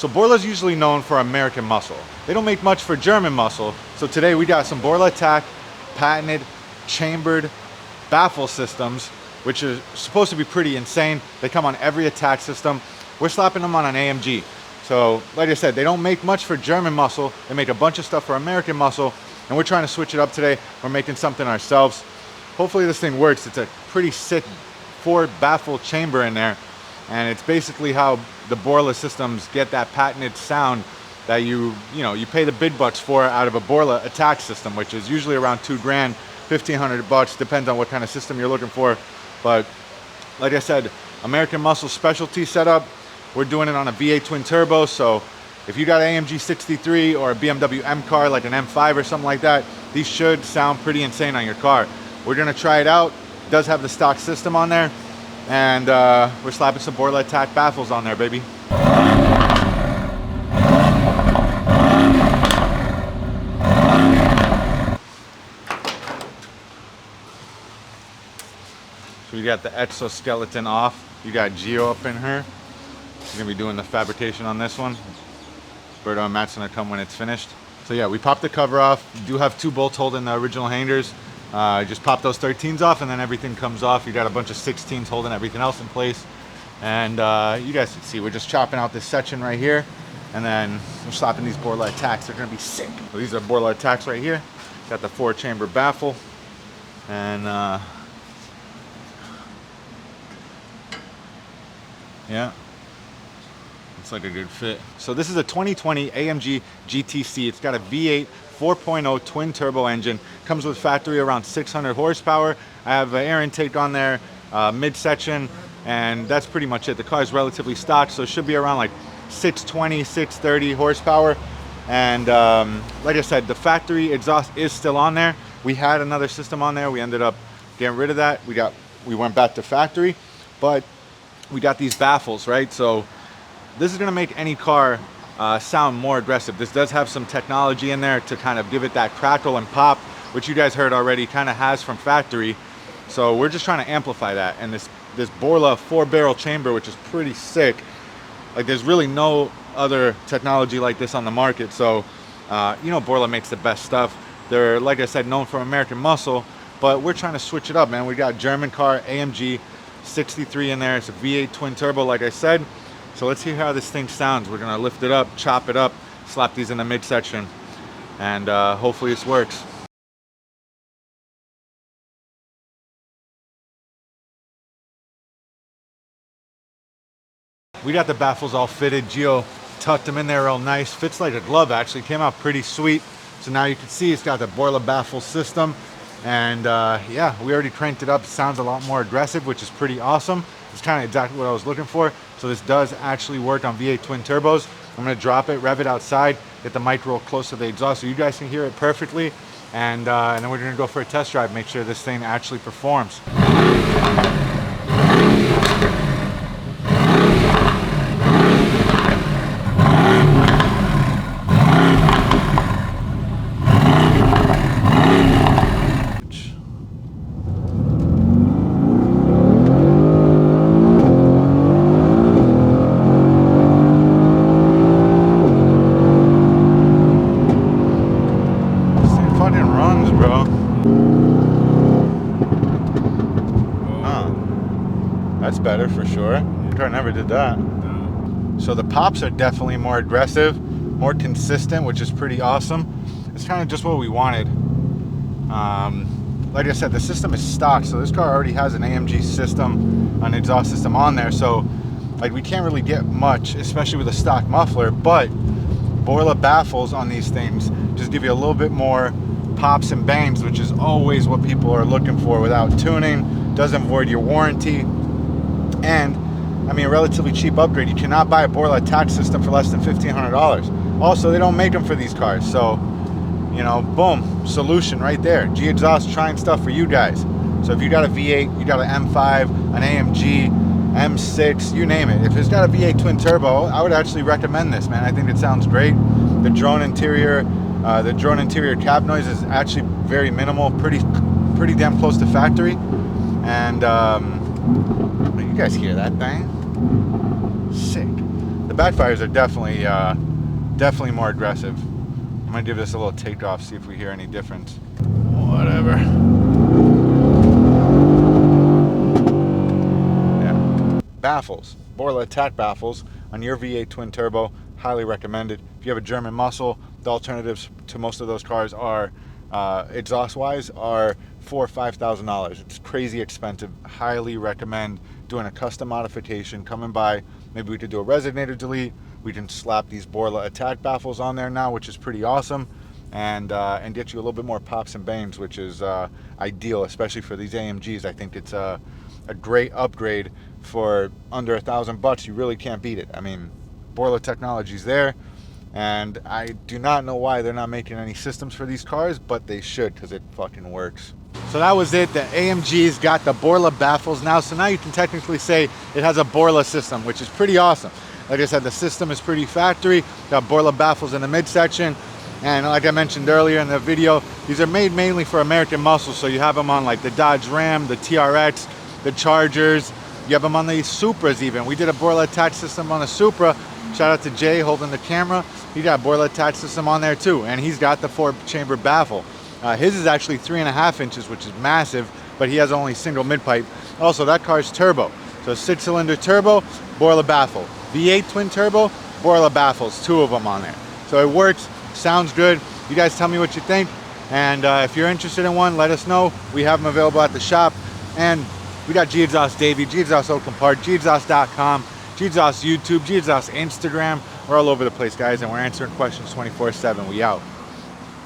So Borla's usually known for American muscle. They don't make much for German muscle. So today we got some Borla Attack patented chambered baffle systems, which is supposed to be pretty insane. They come on every attack system. We're slapping them on an AMG. So like I said, they don't make much for German muscle. They make a bunch of stuff for American muscle, and we're trying to switch it up today. We're making something ourselves. Hopefully this thing works. It's a pretty sick 4 baffle chamber in there, and it's basically how the Borla systems get that patented sound that you pay the big bucks for out of a Borla attack system, which is usually around $2 grand, $1,500, depends on what kind of system you're looking for. But like I said, American muscle specialty setup. We're doing it on a V8 twin turbo, so if you got an AMG 63 or a BMW M car like an M5 or something like that, these should sound pretty insane on your car. We're gonna try it out. It does have the stock system on there, and we're slapping some Borla Attack baffles on there, baby. So you got the exoskeleton off. You got Geo up in here. He's gonna be doing the fabrication on this one. Berto and Matt's gonna come when it's finished. So yeah, we popped the cover off. You do have 2 bolts holding the original hangers. Just pop those 13s off and then everything comes off. You got a bunch of 16s holding everything else in place. And you guys can see, we're just chopping out this section right here. And then we're slapping these Borla Attacks. They're gonna be sick. So these are Borla Attacks right here. Got the 4-chamber baffle. And yeah. Looks like a good fit. So this is a 2020 AMG GTC. It's got a V8 4.0 twin turbo engine. Comes with factory around 600 horsepower. I have an air intake on there, midsection, and that's pretty much it. The car is relatively stock, so it should be around like 620, 630 horsepower. And like I said, the factory exhaust is still on there. We had another system on there. We ended up getting rid of that. We went back to factory, but we got these baffles, right? So this is gonna make any car sound more aggressive. This does have some technology in there to kind of give it that crackle and pop, which you guys heard already kind of has from factory. So we're just trying to amplify that. And this Borla 4-barrel chamber, which is pretty sick. Like there's really no other technology like this on the market. So, Borla makes the best stuff. They're, like I said, known for American muscle, but we're trying to switch it up, man. We got German car, AMG 63 in there. It's a V8 twin turbo, like I said. So let's hear how this thing sounds. We're gonna lift it up, chop it up, slap these in the midsection, and hopefully this works. We got the baffles all fitted. Gio tucked them in there real nice. Fits like a glove, actually. Came out pretty sweet. So now you can see it's got the Borla baffle system. And yeah, we already cranked it up. It sounds a lot more aggressive, which is pretty awesome. It's kind of exactly what I was looking for. So this does actually work on V8 twin turbos. I'm gonna drop it, rev it outside, get the mic real close to the exhaust so you guys can hear it perfectly. And then we're gonna go for a test drive, make sure this thing actually performs. That's better for sure. Your car never did that. So the pops are definitely more aggressive, more consistent, which is pretty awesome. It's kind of just what we wanted. Like I said, the system is stock, so this car already has an AMG system, an exhaust system on there. So like we can't really get much, especially with a stock muffler, but Borla baffles on these things just give you a little bit more pops and bangs, which is always what people are looking for without tuning. Doesn't void your warranty. And I mean, a relatively cheap upgrade. You cannot buy a Borla Attack system for less than $1,500. Also, they don't make them for these cars. So, boom, solution right there. Gexhaust trying stuff for you guys. So if you got a V8, you got an M5, an AMG, M6, you name it. If it's got a V8 twin turbo, I would actually recommend this, man. I think it sounds great. The drone interior cab noise is actually very minimal, pretty damn close to factory. And you guys hear that thing? Sick. The backfires are definitely more aggressive. I'm gonna give this a little takeoff, see if we hear any difference. Whatever. Yeah. Baffles, Borla attack baffles on your V8 twin turbo, highly recommended. If you have a German muscle, the alternatives to most of those cars are exhaust wise are $4,000 or $5,000. It's crazy expensive. Highly recommend doing a custom modification, coming by. Maybe we could do a resonator delete. We can slap these Borla attack baffles on there now, which is pretty awesome, and get you a little bit more pops and bangs, which is ideal, especially for these AMGs. I think it's a great upgrade for under $1,000. You really can't beat it. I mean, Borla technology's there, and I do not know why they're not making any systems for these cars, but they should, because it fucking works. So that was it. The AMG's got the Borla baffles now, so now you can technically say it has a Borla system, which is pretty awesome. Like I said, the system is pretty factory. Got Borla baffles in the midsection, and like I mentioned earlier in the video, these are made mainly for American muscle, so you have them on like the Dodge Ram, the TRX, the Chargers. You have them on these Supras even. We did a Borla attach system on a Supra. Shout out to Jay holding the camera. He got Borla attach system on there too, and he's got the 4-chamber baffle. His is actually 3.5 inches, which is massive, but he has only single mid-pipe. Also, that car's turbo. So 6-cylinder turbo, Borla baffle. V8 twin turbo, Borla baffles, 2 of them on there. So it works, sounds good. You guys tell me what you think. And if you're interested in one, let us know. We have them available at the shop. And we got Gexhaust Davey, Gexhaust Oakland Park, Gexhaust.com, Gexhaust YouTube, Gexhaust Instagram. We're all over the place, guys, and we're answering questions 24/7. We out.